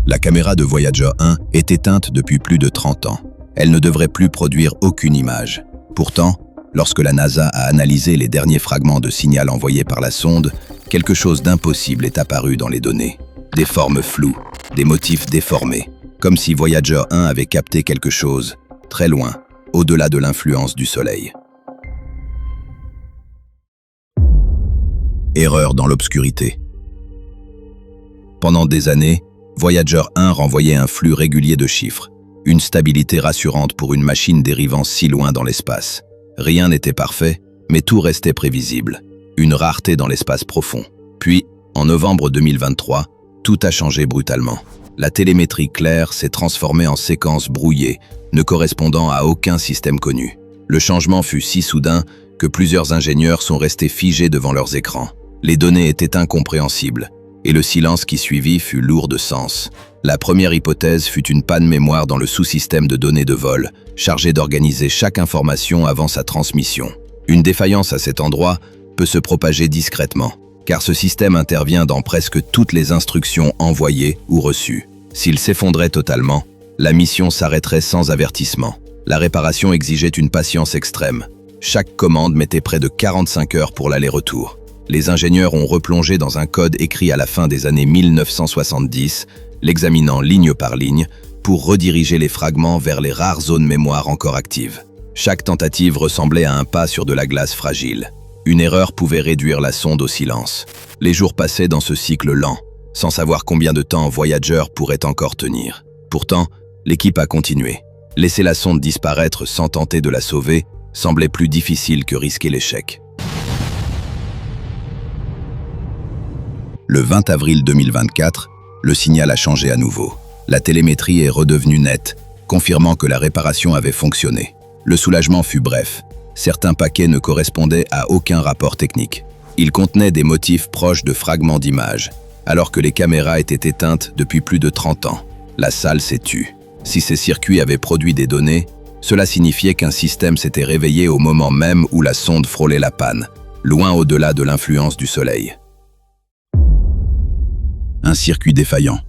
La caméra de Voyager 1 est éteinte depuis plus de 30 ans. Elle ne devrait plus produire aucune image. Pourtant, lorsque la NASA a analysé les derniers fragments de signal envoyés par la sonde, quelque chose d'impossible est apparu dans les données. Des formes floues, des motifs déformés, comme si Voyager 1 avait capté quelque chose, très loin, au-delà de l'influence du Soleil. Erreur dans l'obscurité. Pendant des années, Voyager 1 renvoyait un flux régulier de chiffres, une stabilité rassurante pour une machine dérivant si loin dans l'espace. Rien n'était parfait, mais tout restait prévisible, une rareté dans l'espace profond. Puis, en novembre 2023, tout a changé brutalement. La télémétrie claire s'est transformée en séquences brouillées, ne correspondant à aucun système connu. Le changement fut si soudain que plusieurs ingénieurs sont restés figés devant leurs écrans. Les données étaient incompréhensibles, et le silence qui suivit fut lourd de sens. La première hypothèse fut une panne mémoire dans le sous-système de données de vol, chargé d'organiser chaque information avant sa transmission. Une défaillance à cet endroit peut se propager discrètement, car ce système intervient dans presque toutes les instructions envoyées ou reçues. S'il s'effondrait totalement, la mission s'arrêterait sans avertissement. La réparation exigeait une patience extrême. Chaque commande mettait près de 45 heures pour l'aller-retour. Les ingénieurs ont replongé dans un code écrit à la fin des années 1970, l'examinant ligne par ligne, pour rediriger les fragments vers les rares zones mémoire encore actives. Chaque tentative ressemblait à un pas sur de la glace fragile. Une erreur pouvait réduire la sonde au silence. Les jours passaient dans ce cycle lent, sans savoir combien de temps Voyager pourrait encore tenir. Pourtant, l'équipe a continué. Laisser la sonde disparaître sans tenter de la sauver semblait plus difficile que risquer l'échec. Le 20 avril 2024, le signal a changé à nouveau. La télémétrie est redevenue nette, confirmant que la réparation avait fonctionné. Le soulagement fut bref. Certains paquets ne correspondaient à aucun rapport technique. Ils contenaient des motifs proches de fragments d'images, alors que les caméras étaient éteintes depuis plus de 30 ans. La salle s'est tue. Si ces circuits avaient produit des données, cela signifiait qu'un système s'était réveillé au moment même où la sonde frôlait la panne, loin au-delà de l'influence du Soleil. Un circuit défaillant.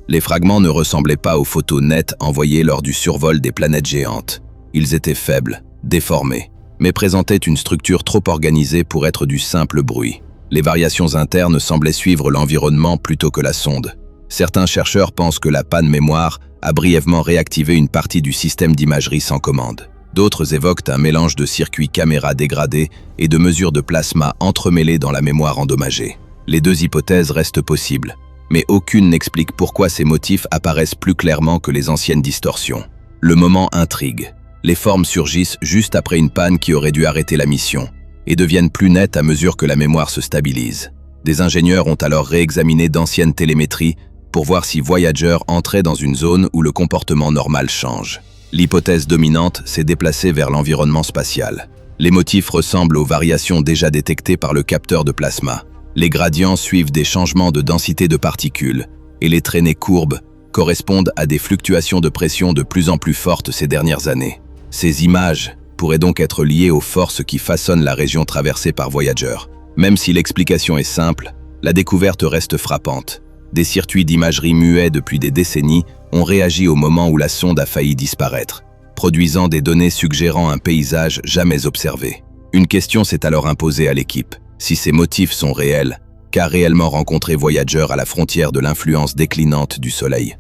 Les fragments ne ressemblaient pas aux photos nettes envoyées lors du survol des planètes géantes. Ils étaient faibles, déformés, mais présentaient une structure trop organisée pour être du simple bruit. Les variations internes semblaient suivre l'environnement plutôt que la sonde. Certains chercheurs pensent que la panne mémoire a brièvement réactivé une partie du système d'imagerie sans commande. D'autres évoquent un mélange de circuits caméra dégradés et de mesures de plasma entremêlées dans la mémoire endommagée. Les deux hypothèses restent possibles, mais aucune n'explique pourquoi ces motifs apparaissent plus clairement que les anciennes distorsions. Le moment intrigue. Les formes surgissent juste après une panne qui aurait dû arrêter la mission, et deviennent plus nettes à mesure que la mémoire se stabilise. Des ingénieurs ont alors réexaminé d'anciennes télémétries pour voir si Voyager entrait dans une zone où le comportement normal change. L'hypothèse dominante s'est déplacée vers l'environnement spatial. Les motifs ressemblent aux variations déjà détectées par le capteur de plasma. Les gradients suivent des changements de densité de particules, et les traînées courbes correspondent à des fluctuations de pression de plus en plus fortes ces dernières années. Ces images pourraient donc être liées aux forces qui façonnent la région traversée par Voyager. Même si l'explication est simple, la découverte reste frappante. Des circuits d'imagerie muets depuis des décennies ont réagi au moment où la sonde a failli disparaître, produisant des données suggérant un paysage jamais observé. Une question s'est alors imposée à l'équipe. Si ces motifs sont réels, qu'a réellement rencontré Voyager à la frontière de l'influence déclinante du Soleil?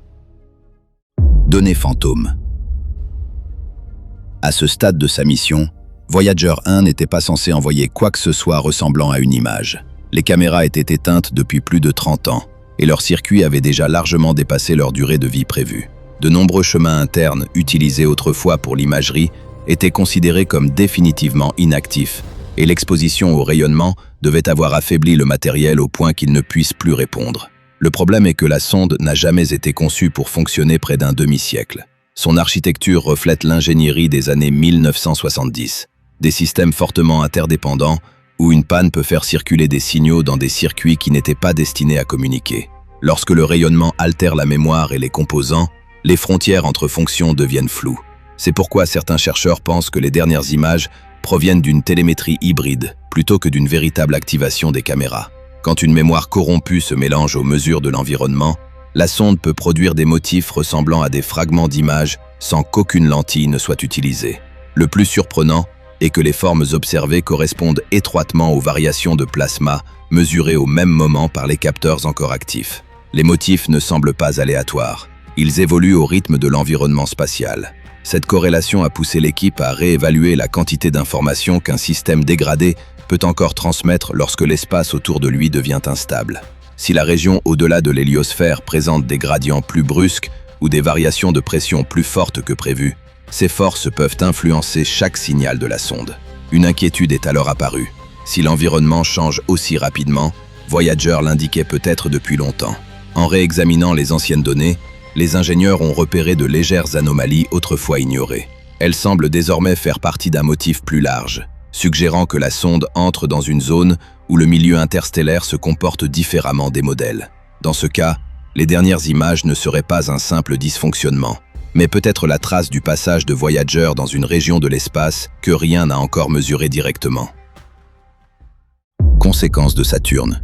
Données fantômes. À ce stade de sa mission, Voyager 1 n'était pas censé envoyer quoi que ce soit ressemblant à une image. Les caméras étaient éteintes depuis plus de 30 ans, et leurs circuits avaient déjà largement dépassé leur durée de vie prévue. De nombreux chemins internes utilisés autrefois pour l'imagerie étaient considérés comme définitivement inactifs, et l'exposition au rayonnement devait avoir affaibli le matériel au point qu'il ne puisse plus répondre. Le problème est que la sonde n'a jamais été conçue pour fonctionner près d'un demi-siècle. Son architecture reflète l'ingénierie des années 1970, des systèmes fortement interdépendants où une panne peut faire circuler des signaux dans des circuits qui n'étaient pas destinés à communiquer. Lorsque le rayonnement altère la mémoire et les composants, les frontières entre fonctions deviennent floues. C'est pourquoi certains chercheurs pensent que les dernières images proviennent d'une télémétrie hybride plutôt que d'une véritable activation des caméras. Quand une mémoire corrompue se mélange aux mesures de l'environnement, La sonde peut produire des motifs ressemblant à des fragments d'images sans qu'aucune lentille ne soit utilisée. Le plus surprenant est que les formes observées correspondent étroitement aux variations de plasma mesurées au même moment par les capteurs encore actifs. Les motifs ne semblent pas aléatoires. Ils évoluent au rythme de l'environnement spatial. Cette corrélation a poussé l'équipe à réévaluer la quantité d'informations qu'un système dégradé peut encore transmettre lorsque l'espace autour de lui devient instable. Si la région au-delà de l'héliosphère présente des gradients plus brusques ou des variations de pression plus fortes que prévu, ces forces peuvent influencer chaque signal de la sonde. Une inquiétude est alors apparue. Si l'environnement change aussi rapidement, Voyager l'indiquait peut-être depuis longtemps. En réexaminant les anciennes données, les ingénieurs ont repéré de légères anomalies autrefois ignorées. Elles semblent désormais faire partie d'un motif plus large, suggérant que la sonde entre dans une zone où le milieu interstellaire se comporte différemment des modèles. Dans ce cas, les dernières images ne seraient pas un simple dysfonctionnement, mais peut-être la trace du passage de Voyager dans une région de l'espace que rien n'a encore mesuré directement. Conséquences de Saturne.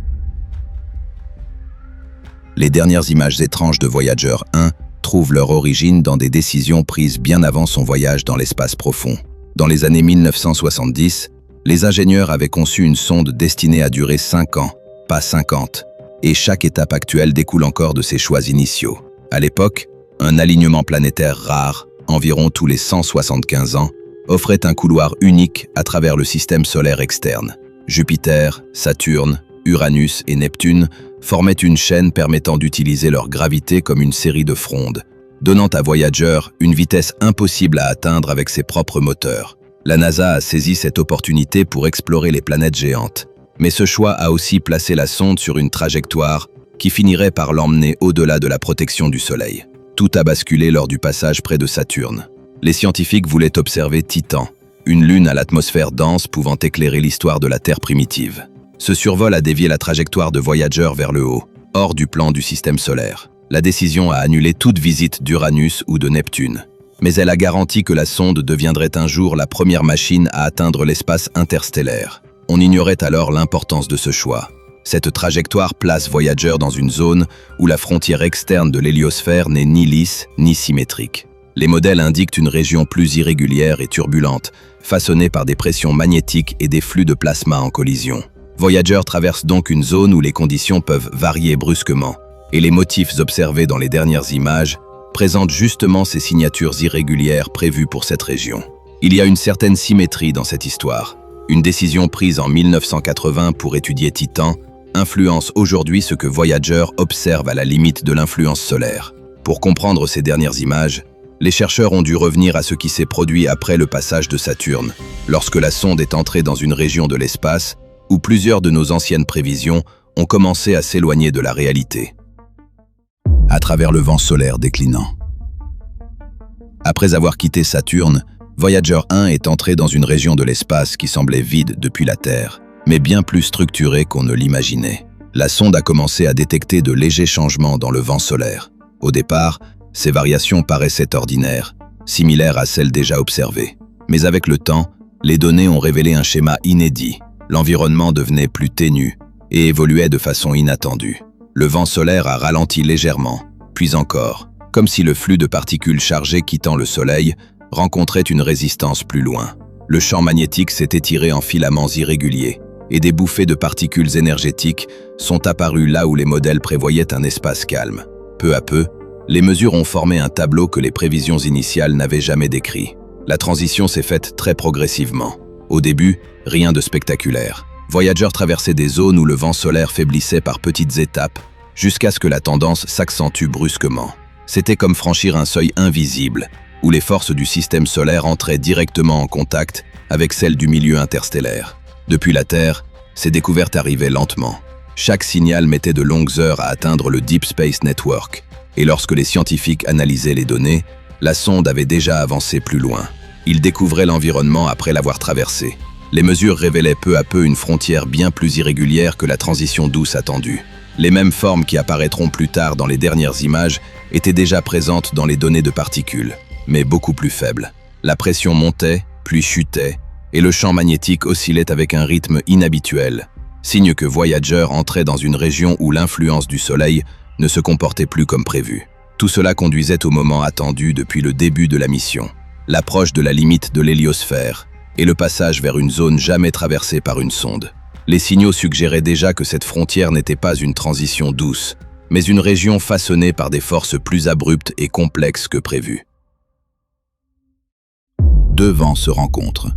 Les dernières images étranges de Voyager 1 trouvent leur origine dans des décisions prises bien avant son voyage dans l'espace profond. Dans les années 1970, les ingénieurs avaient conçu une sonde destinée à durer 5 ans, pas 50, et chaque étape actuelle découle encore de ces choix initiaux. À l'époque, un alignement planétaire rare, environ tous les 175 ans, offrait un couloir unique à travers le système solaire externe. Jupiter, Saturne, Uranus et Neptune formaient une chaîne permettant d'utiliser leur gravité comme une série de frondes, donnant à Voyager une vitesse impossible à atteindre avec ses propres moteurs. La NASA a saisi cette opportunité pour explorer les planètes géantes, mais ce choix a aussi placé la sonde sur une trajectoire qui finirait par l'emmener au-delà de la protection du Soleil. Tout a basculé lors du passage près de Saturne. Les scientifiques voulaient observer Titan, une lune à l'atmosphère dense pouvant éclairer l'histoire de la Terre primitive. Ce survol a dévié la trajectoire de Voyager vers le haut, hors du plan du système solaire. La décision a annulé toute visite d'Uranus ou de Neptune. Mais elle a garanti que la sonde deviendrait un jour la première machine à atteindre l'espace interstellaire. On ignorait alors l'importance de ce choix. Cette trajectoire place Voyager dans une zone où la frontière externe de l'héliosphère n'est ni lisse ni symétrique. Les modèles indiquent une région plus irrégulière et turbulente, façonnée par des pressions magnétiques et des flux de plasma en collision. Voyager traverse donc une zone où les conditions peuvent varier brusquement, et les motifs observés dans les dernières images présentent justement ces signatures irrégulières prévues pour cette région. Il y a une certaine symétrie dans cette histoire. Une décision prise en 1980 pour étudier Titan influence aujourd'hui ce que Voyager observe à la limite de l'influence solaire. Pour comprendre ces dernières images, les chercheurs ont dû revenir à ce qui s'est produit après le passage de Saturne, lorsque la sonde est entrée dans une région de l'espace où plusieurs de nos anciennes prévisions ont commencé à s'éloigner de la réalité. À travers le vent solaire déclinant. Après avoir quitté Saturne, Voyager 1 est entré dans une région de l'espace qui semblait vide depuis la Terre, mais bien plus structurée qu'on ne l'imaginait. La sonde a commencé à détecter de légers changements dans le vent solaire. Au départ, ces variations paraissaient ordinaires, similaires à celles déjà observées. Mais avec le temps, les données ont révélé un schéma inédit. L'environnement devenait plus ténu et évoluait de façon inattendue. Le vent solaire a ralenti légèrement, puis encore, comme si le flux de particules chargées quittant le Soleil rencontrait une résistance plus loin. Le champ magnétique s'est étiré en filaments irréguliers, et des bouffées de particules énergétiques sont apparues là où les modèles prévoyaient un espace calme. Peu à peu, les mesures ont formé un tableau que les prévisions initiales n'avaient jamais décrit. La transition s'est faite très progressivement. Au début, rien de spectaculaire. Voyager traversait des zones où le vent solaire faiblissait par petites étapes, jusqu'à ce que la tendance s'accentue brusquement. C'était comme franchir un seuil invisible, où les forces du système solaire entraient directement en contact avec celles du milieu interstellaire. Depuis la Terre, ces découvertes arrivaient lentement. Chaque signal mettait de longues heures à atteindre le Deep Space Network, et lorsque les scientifiques analysaient les données, la sonde avait déjà avancé plus loin. Ils découvraient l'environnement après l'avoir traversé. Les mesures révélaient peu à peu une frontière bien plus irrégulière que la transition douce attendue. Les mêmes formes qui apparaîtront plus tard dans les dernières images étaient déjà présentes dans les données de particules, mais beaucoup plus faibles. La pression montait, puis chutait, et le champ magnétique oscillait avec un rythme inhabituel, signe que Voyager entrait dans une région où l'influence du Soleil ne se comportait plus comme prévu. Tout cela conduisait au moment attendu depuis le début de la mission, l'approche de la limite de l'héliosphère et le passage vers une zone jamais traversée par une sonde. Les signaux suggéraient déjà que cette frontière n'était pas une transition douce, mais une région façonnée par des forces plus abruptes et complexes que prévu. Deux vents se rencontrent.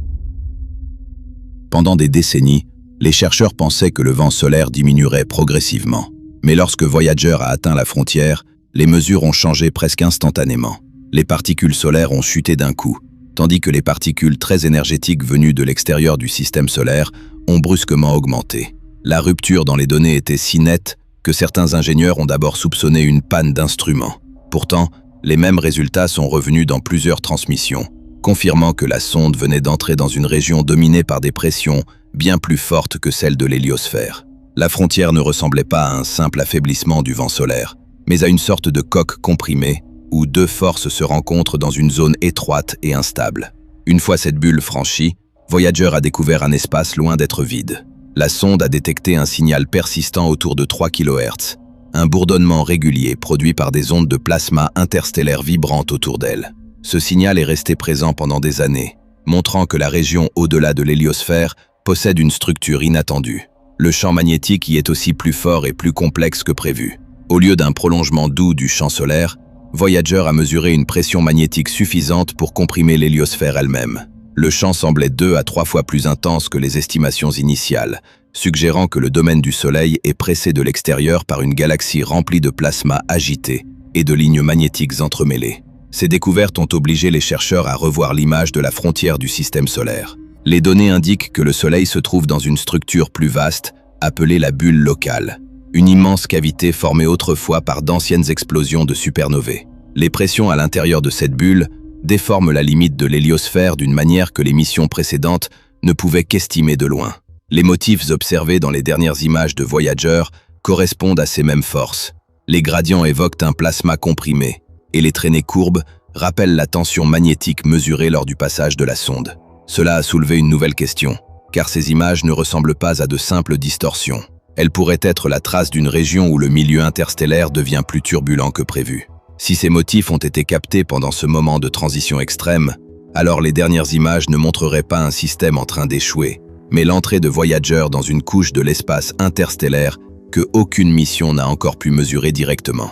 Pendant des décennies, les chercheurs pensaient que le vent solaire diminuerait progressivement. Mais lorsque Voyager a atteint la frontière, les mesures ont changé presque instantanément. Les particules solaires ont chuté d'un coup, tandis que les particules très énergétiques venues de l'extérieur du système solaire ont brusquement augmenté. La rupture dans les données était si nette que certains ingénieurs ont d'abord soupçonné une panne d'instruments. Pourtant, les mêmes résultats sont revenus dans plusieurs transmissions, confirmant que la sonde venait d'entrer dans une région dominée par des pressions bien plus fortes que celles de l'héliosphère. La frontière ne ressemblait pas à un simple affaiblissement du vent solaire, mais à une sorte de coque comprimée où deux forces se rencontrent dans une zone étroite et instable. Une fois cette bulle franchie, Voyager a découvert un espace loin d'être vide. La sonde a détecté un signal persistant autour de 3 kHz, un bourdonnement régulier produit par des ondes de plasma interstellaire vibrantes autour d'elle. Ce signal est resté présent pendant des années, montrant que la région au-delà de l'héliosphère possède une structure inattendue. Le champ magnétique y est aussi plus fort et plus complexe que prévu. Au lieu d'un prolongement doux du champ solaire, Voyager a mesuré une pression magnétique suffisante pour comprimer l'héliosphère elle-même. Le champ semblait 2 à 3 fois plus intense que les estimations initiales, suggérant que le domaine du Soleil est pressé de l'extérieur par une galaxie remplie de plasma agité et de lignes magnétiques entremêlées. Ces découvertes ont obligé les chercheurs à revoir l'image de la frontière du système solaire. Les données indiquent que le Soleil se trouve dans une structure plus vaste, appelée la bulle locale, une immense cavité formée autrefois par d'anciennes explosions de supernovae. Les pressions à l'intérieur de cette bulle déforment la limite de l'héliosphère d'une manière que les missions précédentes ne pouvaient qu'estimer de loin. Les motifs observés dans les dernières images de Voyager correspondent à ces mêmes forces. Les gradients évoquent un plasma comprimé, et les traînées courbes rappellent la tension magnétique mesurée lors du passage de la sonde. Cela a soulevé une nouvelle question, car ces images ne ressemblent pas à de simples distorsions. Elles pourraient être la trace d'une région où le milieu interstellaire devient plus turbulent que prévu. Si ces motifs ont été captés pendant ce moment de transition extrême, alors les dernières images ne montreraient pas un système en train d'échouer, mais l'entrée de Voyager dans une couche de l'espace interstellaire que aucune mission n'a encore pu mesurer directement.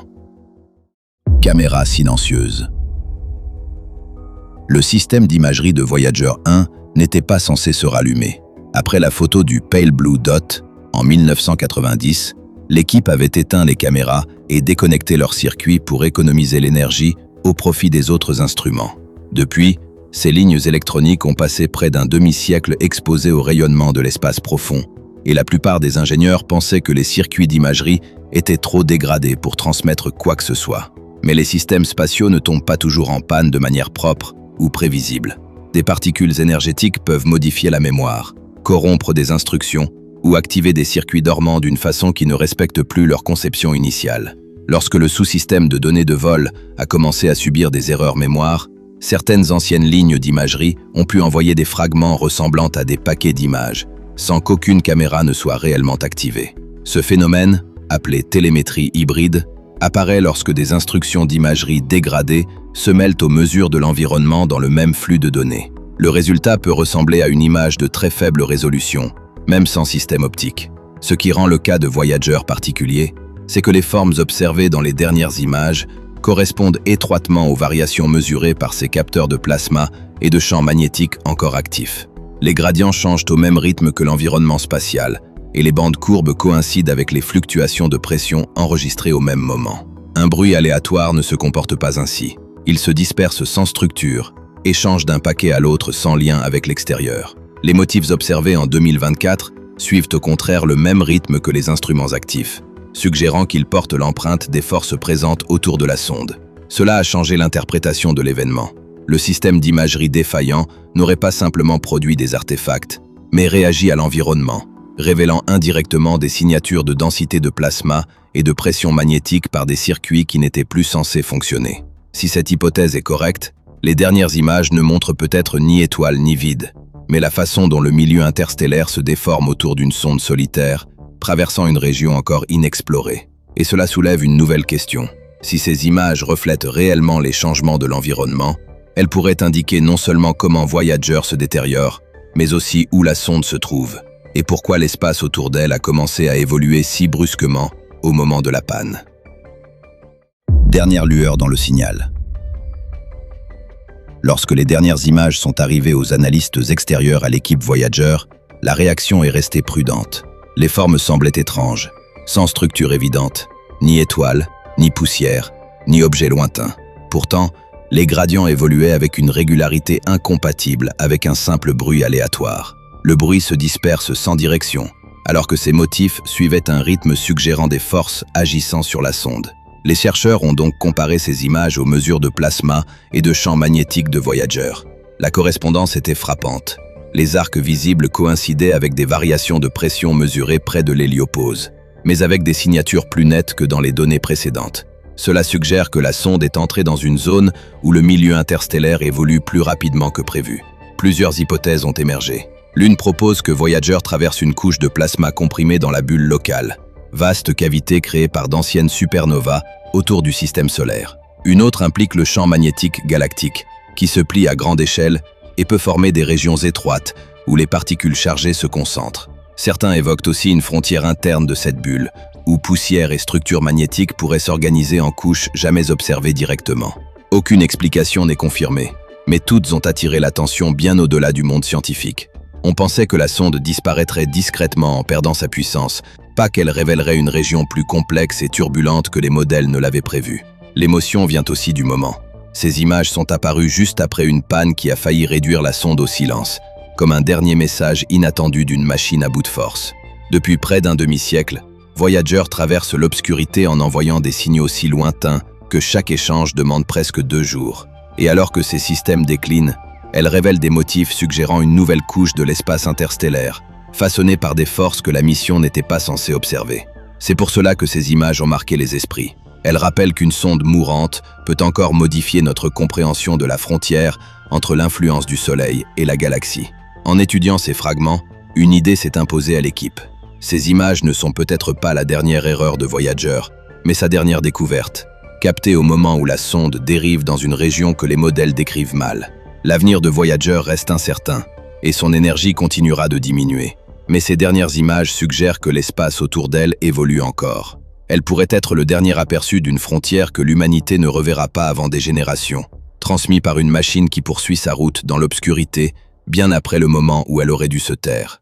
Caméra silencieuse. Le système d'imagerie de Voyager 1 n'était pas censé se rallumer. Après la photo du Pale Blue Dot, en 1990, l'équipe avait éteint les caméras et déconnecté leur circuit pour économiser l'énergie au profit des autres instruments. Depuis, ces lignes électroniques ont passé près d'un demi-siècle exposées au rayonnement de l'espace profond, et la plupart des ingénieurs pensaient que les circuits d'imagerie étaient trop dégradés pour transmettre quoi que ce soit. Mais les systèmes spatiaux ne tombent pas toujours en panne de manière propre ou prévisible. Des particules énergétiques peuvent modifier la mémoire, corrompre des instructions ou activer des circuits dormants d'une façon qui ne respecte plus leur conception initiale. Lorsque le sous-système de données de vol a commencé à subir des erreurs mémoire, certaines anciennes lignes d'imagerie ont pu envoyer des fragments ressemblant à des paquets d'images, sans qu'aucune caméra ne soit réellement activée. Ce phénomène, appelé télémétrie hybride, apparaît lorsque des instructions d'imagerie dégradées se mêlent aux mesures de l'environnement dans le même flux de données. Le résultat peut ressembler à une image de très faible résolution, même sans système optique. Ce qui rend le cas de Voyager particulier, c'est que les formes observées dans les dernières images correspondent étroitement aux variations mesurées par ces capteurs de plasma et de champs magnétiques encore actifs. Les gradients changent au même rythme que l'environnement spatial, et les bandes courbes coïncident avec les fluctuations de pression enregistrées au même moment. Un bruit aléatoire ne se comporte pas ainsi. Il se disperse sans structure et change d'un paquet à l'autre sans lien avec l'extérieur. Les motifs observés en 2024 suivent au contraire le même rythme que les instruments actifs, suggérant qu'ils portent l'empreinte des forces présentes autour de la sonde. Cela a changé l'interprétation de l'événement. Le système d'imagerie défaillant n'aurait pas simplement produit des artefacts, mais réagi à l'environnement, révélant indirectement des signatures de densité de plasma et de pression magnétique par des circuits qui n'étaient plus censés fonctionner. Si cette hypothèse est correcte, les dernières images ne montrent peut-être ni étoile ni vide, mais la façon dont le milieu interstellaire se déforme autour d'une sonde solitaire, traversant une région encore inexplorée. Et cela soulève une nouvelle question. Si ces images reflètent réellement les changements de l'environnement, elles pourraient indiquer non seulement comment Voyager se détériore, mais aussi où la sonde se trouve, et pourquoi l'espace autour d'elle a commencé à évoluer si brusquement au moment de la panne. Dernière lueur dans le signal. Lorsque les dernières images sont arrivées aux analystes extérieurs à l'équipe Voyager, la réaction est restée prudente. Les formes semblaient étranges, sans structure évidente, ni étoiles, ni poussière, ni objets lointains. Pourtant, les gradients évoluaient avec une régularité incompatible avec un simple bruit aléatoire. Le bruit se disperse sans direction, alors que ces motifs suivaient un rythme suggérant des forces agissant sur la sonde. Les chercheurs ont donc comparé ces images aux mesures de plasma et de champs magnétiques de Voyager. La correspondance était frappante. Les arcs visibles coïncidaient avec des variations de pression mesurées près de l'héliopause, mais avec des signatures plus nettes que dans les données précédentes. Cela suggère que la sonde est entrée dans une zone où le milieu interstellaire évolue plus rapidement que prévu. Plusieurs hypothèses ont émergé. L'une propose que Voyager traverse une couche de plasma comprimée dans la bulle locale, vaste cavité créée par d'anciennes supernovas autour du système solaire. Une autre implique le champ magnétique galactique, qui se plie à grande échelle et peut former des régions étroites où les particules chargées se concentrent. Certains évoquent aussi une frontière interne de cette bulle, où poussière et structures magnétiques pourraient s'organiser en couches jamais observées directement. Aucune explication n'est confirmée, mais toutes ont attiré l'attention bien au-delà du monde scientifique. On pensait que la sonde disparaîtrait discrètement en perdant sa puissance, pas qu'elle révélerait une région plus complexe et turbulente que les modèles ne l'avaient prévu. L'émotion vient aussi du moment. Ces images sont apparues juste après une panne qui a failli réduire la sonde au silence, comme un dernier message inattendu d'une machine à bout de force. Depuis près d'un demi-siècle, Voyager traverse l'obscurité en envoyant des signaux si lointains que chaque échange demande presque 2 jours. Et alors que ces systèmes déclinent, elle révèle des motifs suggérant une nouvelle couche de l'espace interstellaire, façonnée par des forces que la mission n'était pas censée observer. C'est pour cela que ces images ont marqué les esprits. Elles rappellent qu'une sonde mourante peut encore modifier notre compréhension de la frontière entre l'influence du Soleil et la galaxie. En étudiant ces fragments, une idée s'est imposée à l'équipe. Ces images ne sont peut-être pas la dernière erreur de Voyager, mais sa dernière découverte, captée au moment où la sonde dérive dans une région que les modèles décrivent mal. L'avenir de Voyager reste incertain, et son énergie continuera de diminuer. Mais ces dernières images suggèrent que l'espace autour d'elle évolue encore. Elle pourrait être le dernier aperçu d'une frontière que l'humanité ne reverra pas avant des générations, transmis par une machine qui poursuit sa route dans l'obscurité, bien après le moment où elle aurait dû se taire.